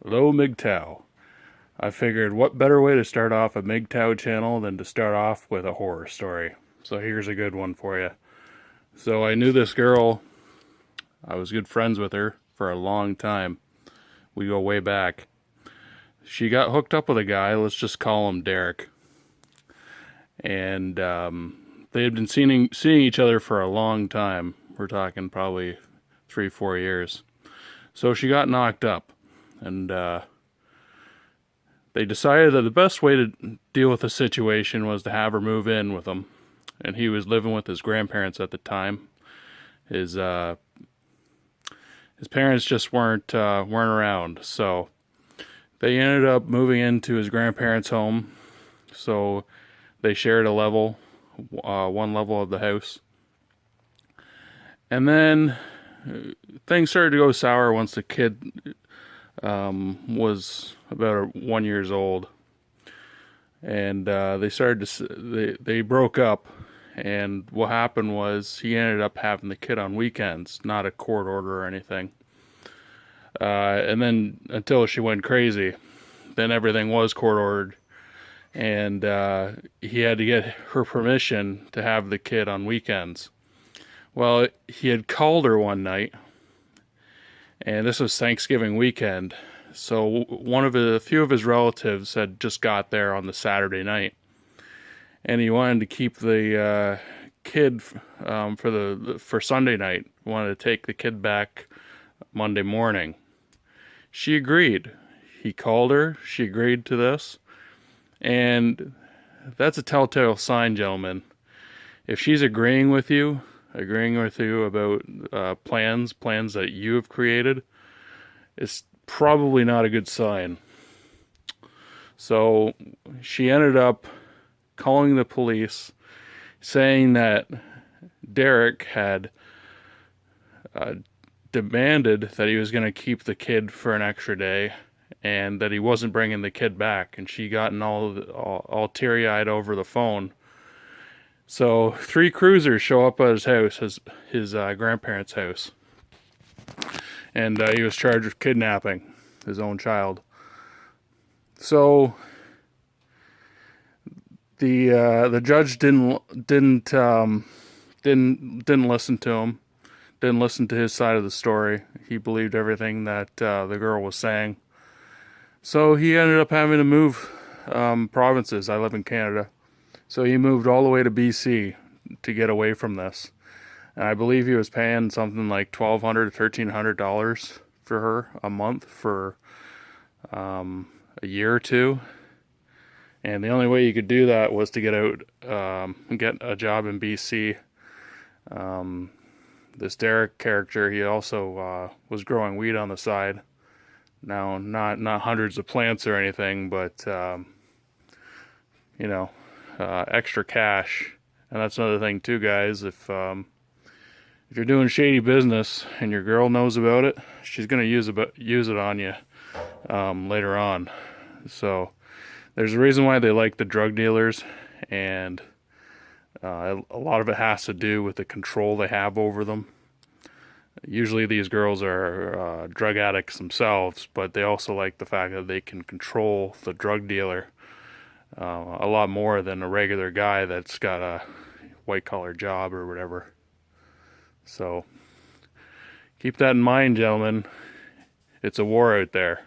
Hello, MGTOW. I figured what better way to start off a MGTOW channel than to start off with a horror story. So here's a good one for you. So I knew this girl. I was good friends with her for a long time. We go way back. She got hooked up with a guy, let's just call him Derek. And they had been seeing each other for a long time. We're talking probably 3-4 years. So she got knocked up. And they decided that the best way to deal with the situation was to have her move in with him. And he was living with his grandparents at the time. His parents just weren't around, so they ended up moving into his grandparents' home. So they shared a level, one level of the house. And then things started to go sour once the kid was about 1 year old, and they broke up. And what happened was he ended up having the kid on weekends, not a court order or anything. And then until she went crazy, then everything was court ordered, and he had to get her permission to have the kid on weekends. Well, he had called her one night, and this was Thanksgiving weekend. So a few of his relatives had just got there on the Saturday night, and he wanted to keep the kid for Sunday night. He wanted to take the kid back Monday morning. She agreed. He called her. She agreed to this, and that's a telltale sign, gentlemen. If she's agreeing with you about plans that you have created, it's probably not a good sign. So she ended up calling the police, saying that Derek had demanded that he was going to keep the kid for an extra day, and that he wasn't bringing the kid back. And she gotten all teary-eyed over the phone. So 3 cruisers show up at his house, his grandparents' house, and he was charged with kidnapping his own child. So the judge didn't listen to him, didn't listen to his side of the story. He believed everything that the girl was saying. So he ended up having to move provinces. I live in Canada. So he moved all the way to BC to get away from this. And I believe he was paying something like $1,200 to $1,300 for her a month for a year or two. And the only way you could do that was to get out and get a job in BC. This Derek character, he also was growing weed on the side. Now, not hundreds of plants or anything, but extra cash. And that's another thing too, guys. If you're doing shady business and your girl knows about it, she's gonna use it on you later on. So there's a reason why they like the drug dealers, and a lot of it has to do with the control they have over them. Usually these girls are drug addicts themselves, but they also like the fact that they can control the drug dealer a lot more than a regular guy that's got a white-collar job or whatever. So keep that in mind, gentlemen. It's a war out there.